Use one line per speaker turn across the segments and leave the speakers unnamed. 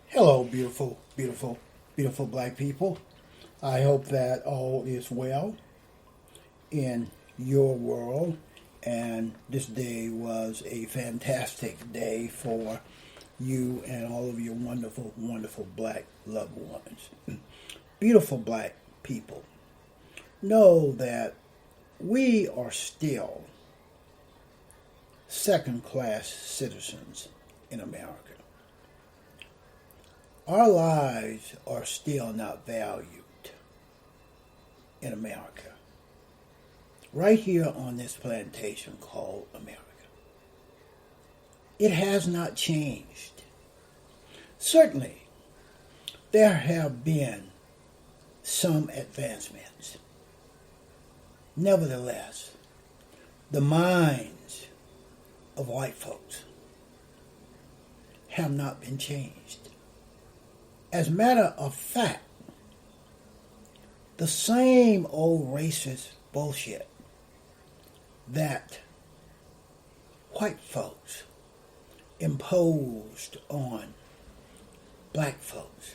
Hello, beautiful black people. I hope that all is well in your world, and this day was a fantastic day for you and all of your wonderful black loved ones. Beautiful black people, know that we are still second class citizens in America. Our lives are still not valued in America. Right here on this plantation called America. It has not changed. Certainly, there have been some advancements. Nevertheless, the minds of white folks have not been changed. As a matter of fact, the same old racist bullshit that white folks imposed on black folks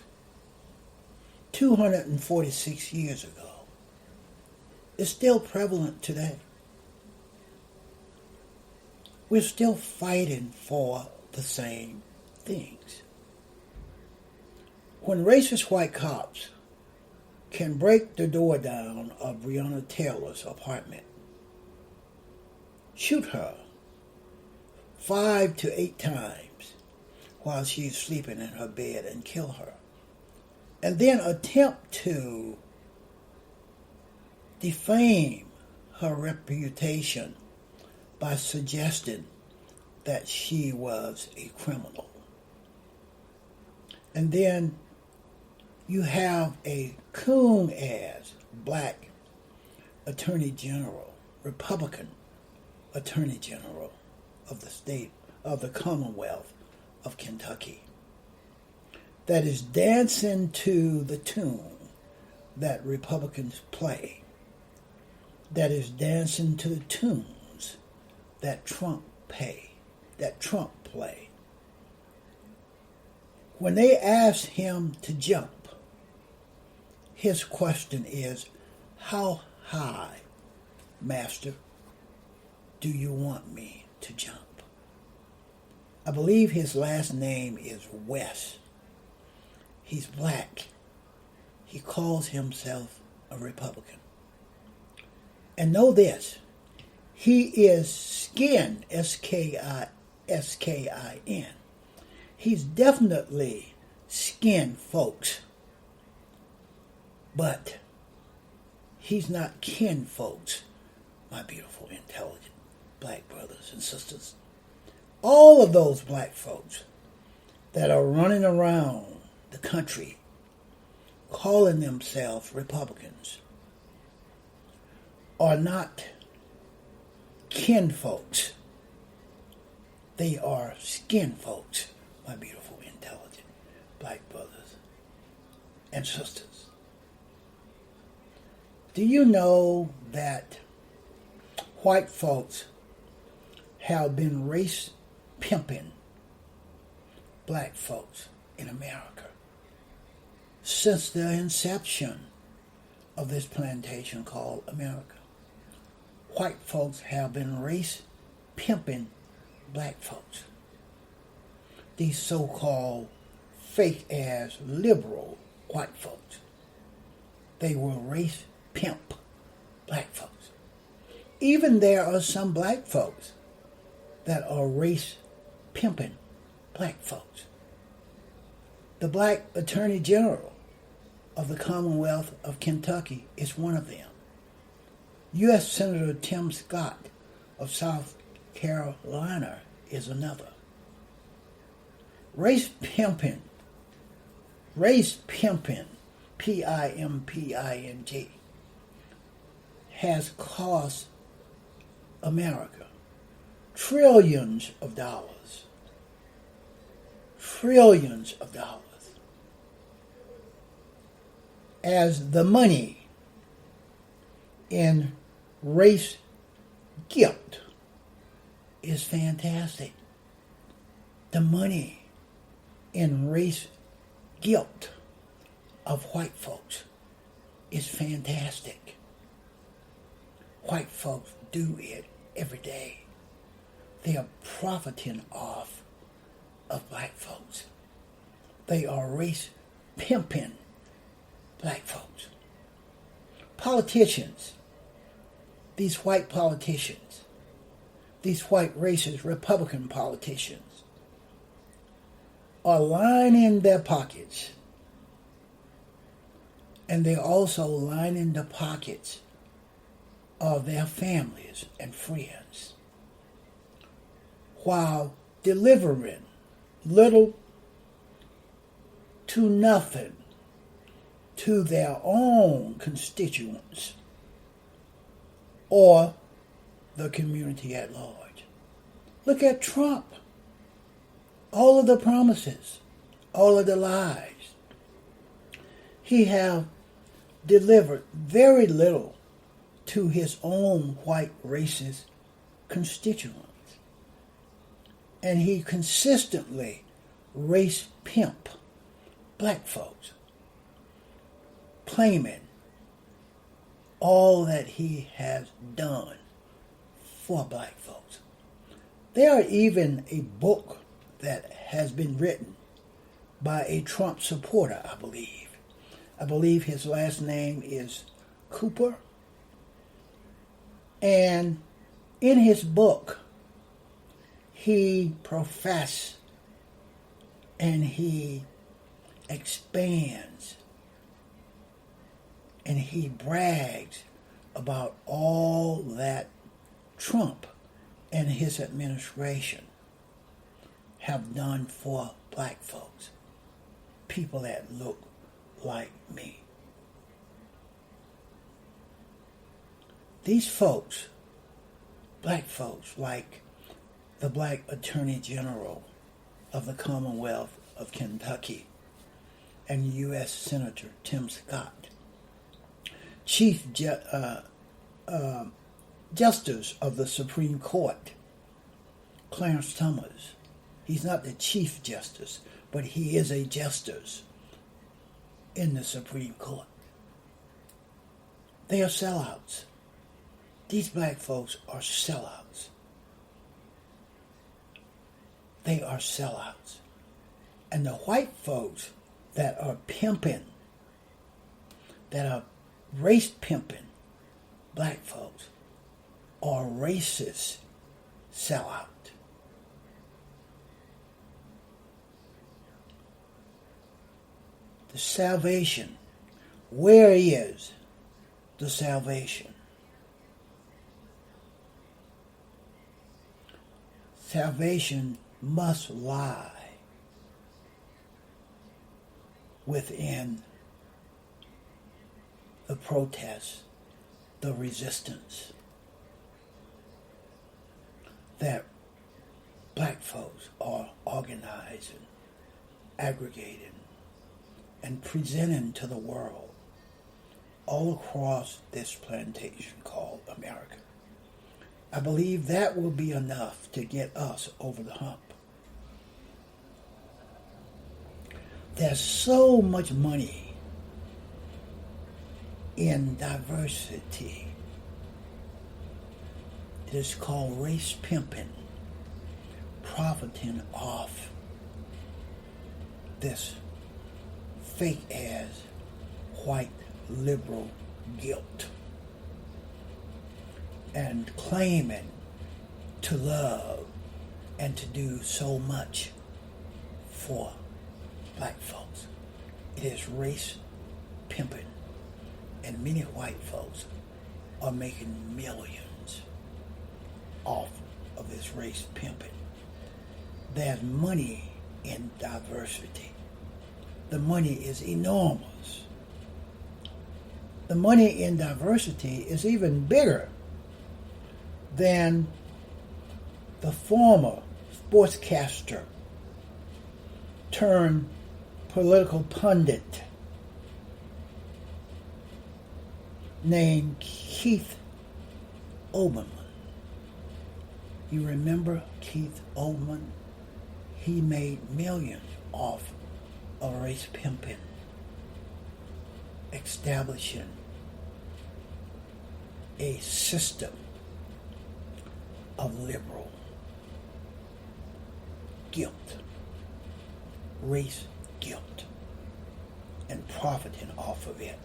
246 years ago is still prevalent today. We're still fighting for the same things. When racist white cops can break the door down of Breonna Taylor's apartment, shoot her 5 to 8 times while she's sleeping in her bed and kill her, and then attempt to defame her reputation by suggesting that she was a criminal. And then you have a coon-ass black attorney general, Republican attorney general of the state of the Commonwealth of Kentucky, that is dancing to the tune that Republicans play, that is dancing to the tunes that Trump play. When they ask him to jump, his question is, how high, master, do you want me to jump? I believe his last name is West. He's black. He calls himself a Republican. And know this, he is skin, S-K-I-N. He's definitely skin, folks. But he's not kin, folks, my beautiful, intelligent black brothers and sisters. All of those black folks that are running around the country calling themselves Republicans are not kin folks. They are skin folks, my beautiful, intelligent black brothers and sisters. Do you know that white folks have been race pimping black folks in America since the inception of this plantation called America? White folks have been race pimping black folks. These so-called fake-ass liberal white folks. They will race pimp black folks. Even there are some black folks that are race pimping black folks. The black attorney general of the Commonwealth of Kentucky is one of them. U.S. Senator Tim Scott of South Carolina is another. Race pimping, P-I-M-P-I-N-G, has cost America trillions of dollars. Trillions of dollars. As the money in race guilt is fantastic. The money in race guilt of white folks is fantastic. White folks do it every day. They are profiting off of black folks. They are race pimping black folks. Politicians, these white politicians, these white racist Republican politicians, are lining their pockets, and they're also lining the pockets of their families and friends, while delivering little to nothing to their own constituents or the community at large. Look at Trump. All of the promises, all of the lies. He have delivered very little to his own white racist constituents. And he consistently race pimp black folks, claiming all that he has done for black folks. There are even a book that has been written by a Trump supporter, I believe. I believe his last name is Cooper. And in his book, he professes and he expands and he brags about all that Trump and his administration have done for black folks, people that look like me. These folks, black folks like the Black Attorney General of the Commonwealth of Kentucky and U.S. Senator Tim Scott, Chief Justice of the Supreme Court, Clarence Thomas. He's not the Chief Justice, but he is a justice in the Supreme Court. They are sellouts. These black folks are sellouts. They are sellouts. And the white folks that are pimping, that are race pimping black folks, are racist sellout. The salvation. Where is the salvation? Salvation must lie within the protest, the resistance that black folks are organizing, aggregating, and presenting to the world all across this plantation called America. I believe that will be enough to get us over the hump. There's so much money in diversity. It is called race pimping, profiting off this fake-ass white liberal guilt and claiming to love and to do so much for black folks. It is race pimping, and many white folks are making millions off of this race pimping. There's money in diversity. The money is enormous. The money in diversity is even bigger than the former sportscaster turned political pundit named Keith Olbermann. You remember Keith Olbermann? he made millions off of race pimping, establishing a system of liberal guilt, race guilt, and profiting off of it.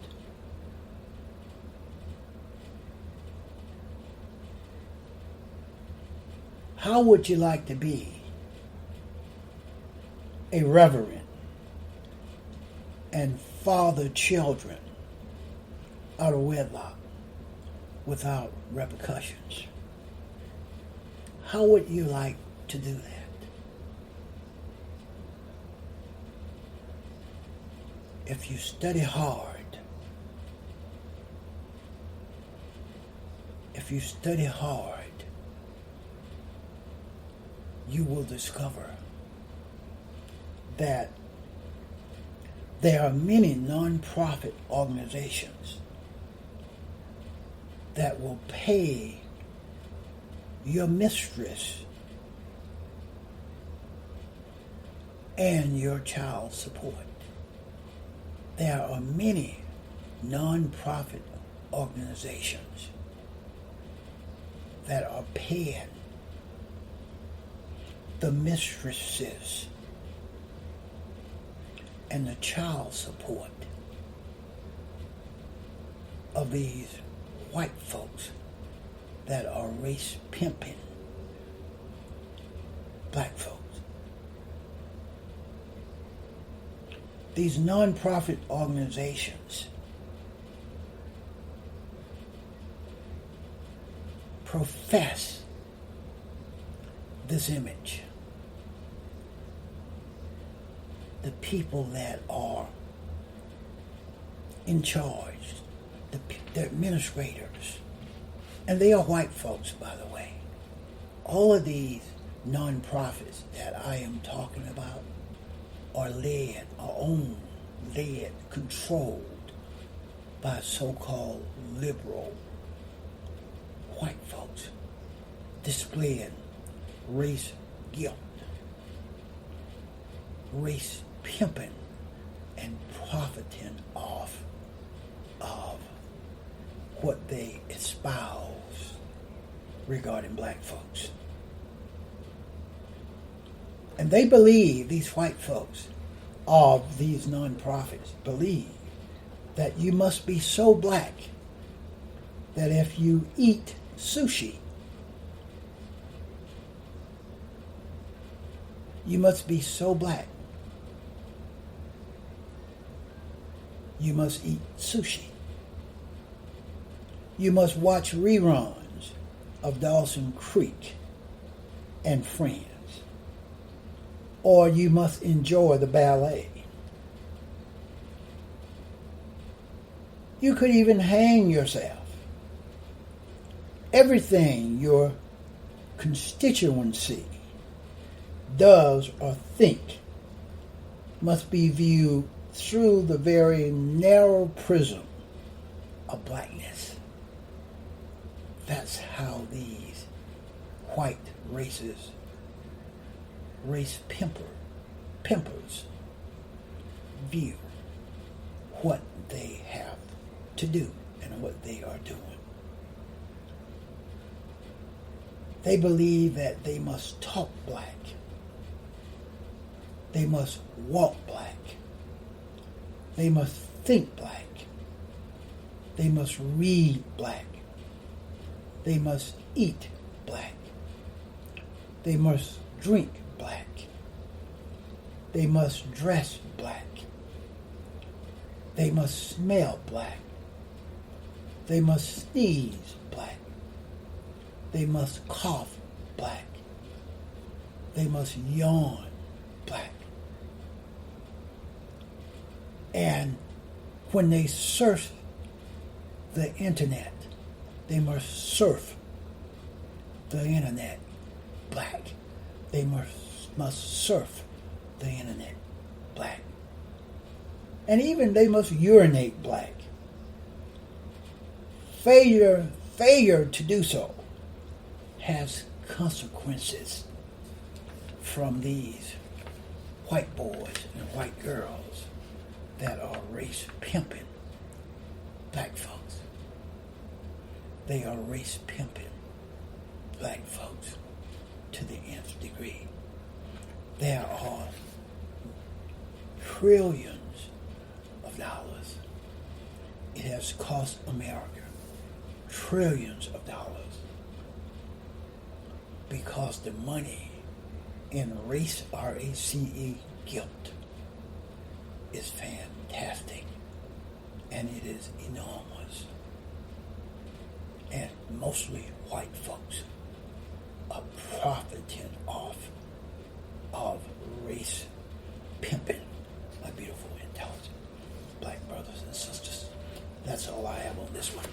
How would you like to be a reverend and father children out of wedlock without repercussions? How would you like to do that? If you study hard, you will discover that there are many non-profit organizations that will pay your mistress and your child support. There are many non-profit organizations that are paying the mistresses and the child support of these white folks that are race pimping black folks. These non-profit organizations profess this image. The people that are in charge, the administrators, and they are white folks, by the way. All of these non-profits that I am talking about are owned, controlled by so-called liberal white folks, displaying race guilt, race pimping, and profiting off of what they espouse regarding black folks. And they believe, these white folks of these non-profits believe that you must be so black that if you eat sushi, you must be so black. You must eat sushi. You must watch reruns of Dawson Creek and Friends. Or you must enjoy the ballet. You could even hang yourself. Everything your constituency does or think must be viewed through the very narrow prism of blackness. That's how these white race pimpers view what they have to do and what they are doing. They believe that they must talk black. They must walk black. They must think black. They must read black. They must eat black. They must drink black. They must dress black. They must smell black. They must sneeze black. They must cough black. They must yawn black. And when they surf the internet, they must surf the internet black. They must surf the internet black. And even they must urinate black. Failure to do so has consequences from these white boys and white girls that are race pimping black folks. They are race pimping black folks to the nth degree. There are trillions of dollars. It has cost America trillions of dollars because the money in race, R-A-C-E, guilt is fantastic, and it is enormous. And mostly white folks are profiting off of race pimping, my beautiful, intelligent black brothers and sisters. That's all I have on this one.